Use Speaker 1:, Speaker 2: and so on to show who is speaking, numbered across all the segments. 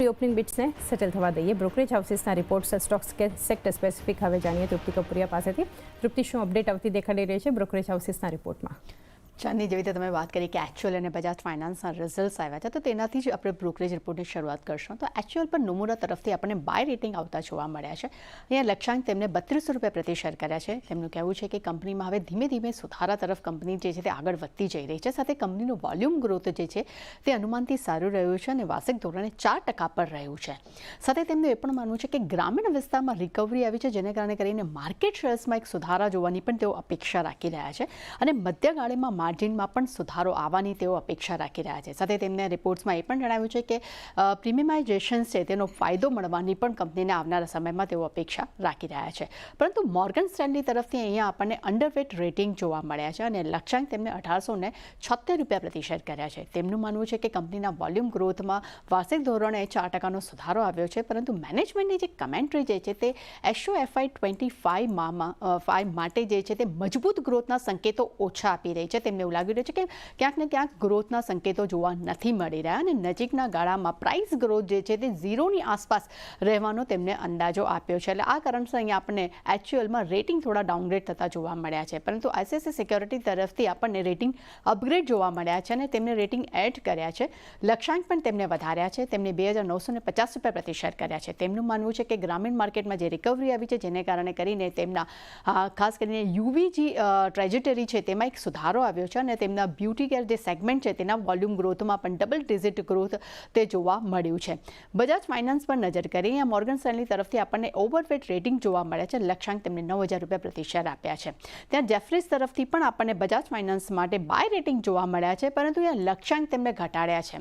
Speaker 1: Pre opening બિટ્સને settle થવા દઈએ. બ્રોકરેજ હાઉસીસના રિપોર્ટ્સ સ્ટોક્સ સેક્ટર સ્પેસિફિક હવે જાણીએ તૃપ્તિ કપૂરિયા પાસેથી. તૃપ્તિ, શું અપડેટ આવતી દેખાડી રહી છે બ્રોકરેજ હાઉસીસના રિપોર્ટમાં?
Speaker 2: ચાંદની, જેવી રીતે તમે વાત કરી કે એક્ચ્યુઅલ અને બજાજ ફાઇનાન્સના રિઝલ્ટ્સ આવ્યા છે, તો તેનાથી જ આપણે બ્રોકરેજ રિપોર્ટની શરૂઆત કરશું. તો એક્ચ્યુઅલ પર નોમુરા તરફથી આપણને બાય રેટિંગ આવતા જોવા મળ્યા છે. અહીંયા લક્ષ્યાંક તેમને 3200 રૂપિયા પ્રતિ શેર કર્યા છે. તેમનું કહેવું છે કે કંપનીમાં હવે ધીમે ધીમે સુધારા તરફ કંપની જે છે તે આગળ વધતી જઈ રહી છે. સાથે કંપનીનું વોલ્યુમ ગ્રોથ જે છે તે અનુમાનથી સારું રહ્યું છે અને વાર્ષિક ધોરણે 4% પર રહ્યું છે. સાથે તેમનું એ પણ માનવું છે કે ગ્રામીણ વિસ્તારમાં રિકવરી આવી છે, જેને કારણે કરીને માર્કેટ શેર્સમાં એક સુધારા જોવાની પણ તેઓ અપેક્ષા રાખી રહ્યા છે અને મધ્યગાળામાં માર્જિનમાં પણ સુધારો આવવાની તેઓ અપેક્ષા રાખી રહ્યા છે. સાથે તેમને રિપોર્ટ્સમાં એ પણ જણાવ્યું છે કે પ્રીમિયમાઇઝેશન છે તેનો ફાયદો મળવાની પણ કંપનીને આવનારા સમયમાં તેઓ અપેક્ષા રાખી રહ્યા છે. પરંતુ મોર્ગન સ્ટેનલી તરફથી અહીંયા આપણને અંડરવેટ રેટિંગ જોવા મળ્યા છે અને લક્ષ્યાંક તેમને 1876 રૂપિયા પ્રતિ શેર કર્યા છે. તેમનું માનવું છે કે કંપનીના વોલ્યુમ ગ્રોથમાં વાર્ષિક ધોરણે 4%નો સુધારો આવ્યો છે, પરંતુ મેનેજમેન્ટની જે કમેન્ટ્રી જે છે તે FY25 માટે જે છે તે મજબૂત ગ્રોથના સંકેતો ઓછા આપી રહી છે. તેમને એવું લાગી રહ્યું છે કે ક્યાંક ને ક્યાંક ગ્રોથના સંકેતો જોવા નથી મળી રહ્યા અને નજીકના ગાળામાં પ્રાઇસ ગ્રોથ જે છે તે 0ની આસપાસ રહેવાનો તેમને અંદાજો આપ્યો છે. એટલે આ કારણસર અહીંયા આપણને એક્ચ્યુઅલમાં રેટિંગ થોડા ડાઉનગ્રેડ થતા જોવા મળ્યા છે. પરંતુ ICICI સિક્યોરિટી તરફથી આપણને રેટિંગ અપગ્રેડ જોવા મળ્યા છે અને તેમને રેટિંગ એડ કર્યા છે. લક્ષ્યાંક પણ તેમને વધાર્યા છે. તેમને 2950 રૂપિયા પ્રતિ શેર કર્યા છે. તેમનું માનવું છે કે ગ્રામીણ માર્કેટમાં જે રિકવરી આવી છે, જેને કારણે કરીને તેમના ખાસ કરીને UVG ટ્રેજેટરી છે તેમાં એક સુધારો આવ્યો છે અને તેમના બ્યુટી કેર જે સેગમેન્ટ છે તેના વોલ્યુમ ગ્રોથમાં પણ ડબલ ડિજિટ ગ્રોથ તે જોવા મળ્યું છે. બજાજ ફાઇનાન્સ પર નજર કરીએ. અહીંયા મોર્ગન સ્ટેનલી તરફથી આપણને ઓવરવેટ રેટિંગ જોવા મળે છે. લક્ષ્યાંક તેમને 9000 રૂપિયા પ્રતિ શેર આપ્યા છે. ત્યાં જેફરીઝ તરફથી પણ આપણને બજાજ ફાઇનાન્સ માટે બાય રેટિંગ જોવા મળ્યા છે, પરંતુ અહીંયા લક્ષ્યાંક તેમને ઘટાડ્યા છે.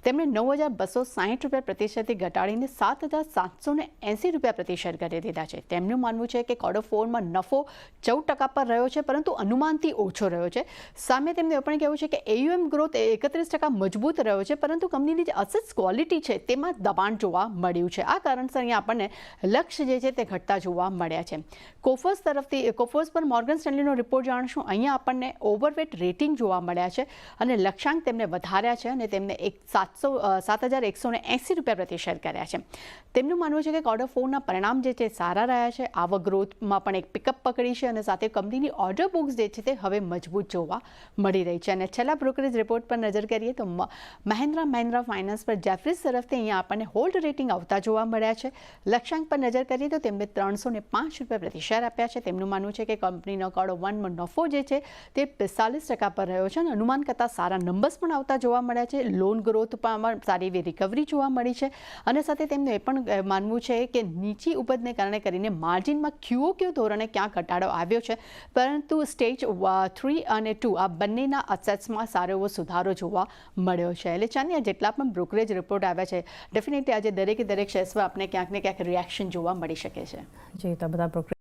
Speaker 2: તેમણે 9260 રૂપિયા પ્રતિ શેરથી ઘટાડીને 7780 રૂપિયા પ્રતિ શેર કરી દીધા છે. તેમનું માનવું છે કે Q4માં નફો 14% પર રહ્યો છે, પરંતુ અનુમાનથી ઓછો રહ્યો છે. સામે તેમનું એ પણ કહેવું છે કે AUM ગ્રોથ 31% મજબૂત રહ્યો છે, પરંતુ કંપનીની જે અસેટ્સ ક્વોલિટી છે તેમાં દબાણ જોવા મળ્યું છે. આ કારણસર અહીંયા આપણને લક્ષ્ય જે છે તે ઘટતા જોવા મળ્યા છે. કોફર્સ પર મોર્ગન સ્ટેનલીનો રિપોર્ટ જાણશું. અહીંયા આપણને ઓવરવેટ રેટિંગ જોવા મળ્યા છે અને લક્ષ્યાંક તેમને વધાર્યા છે અને તેમને 7180 રૂપિયા પ્રતિ શેર કર્યા છે. તેમનું માનવું છે કે Q4ના પરિણામ જે છે સારા રહ્યા છે. આવક ગ્રોથમાં પણ એક પિકઅપ પકડી છે અને સાથે કંપનીની ઓર્ડર બુક્સ જે છે તે હવે મજબૂત જોવા મળી રહી છે. અને છેલ્લા બ્રોકરેજ રિપોર્ટ પર નજર કરીએ તો મહિન્દ્રા ફાઇનાન્સ પર જેફરીઝ તરફથી અહીંયા આપણને હોલ્ડ રેટિંગ આવતા જોવા મળ્યા છે. લક્ષ્યાંક પર નજર કરીએ તો તેમને 305 રૂપિયા પ્રતિ શેર આપ્યા છે. તેમનું માનવું છે કે કંપનીનો Q1માં નફો જે છે તે 45% પર રહ્યો છે અને અનુમાન કરતાં સારા નંબર્સ પણ આવતા જોવા મળ્યા છે. લોન ગ્રોથ પણ સારી એવી રિકવરી જોવા મળી છે અને સાથે તેમનું એ પણ માનવું છે કે નીચી ઉપજને કારણે કરીને માર્જિનમાં QOQ ધોરણે ક્યાંક ઘટાડો આવ્યો છે, પરંતુ સ્ટેજ 3 અને 2 આ બંનેના અસેટ્સમાં સારો એવો સુધારો જોવા મળ્યો છે. એટલે ચાંદની, જેટલા પણ બ્રોકરેજ રિપોર્ટ આવ્યા છે, ડેફિનેટલી આજે દરેક શેર્સમાં આપણે ક્યાંક ને ક્યાંક રિએક્શન જોવા મળી શકે છે.
Speaker 1: જી, તો બધા બ્રોકરેજ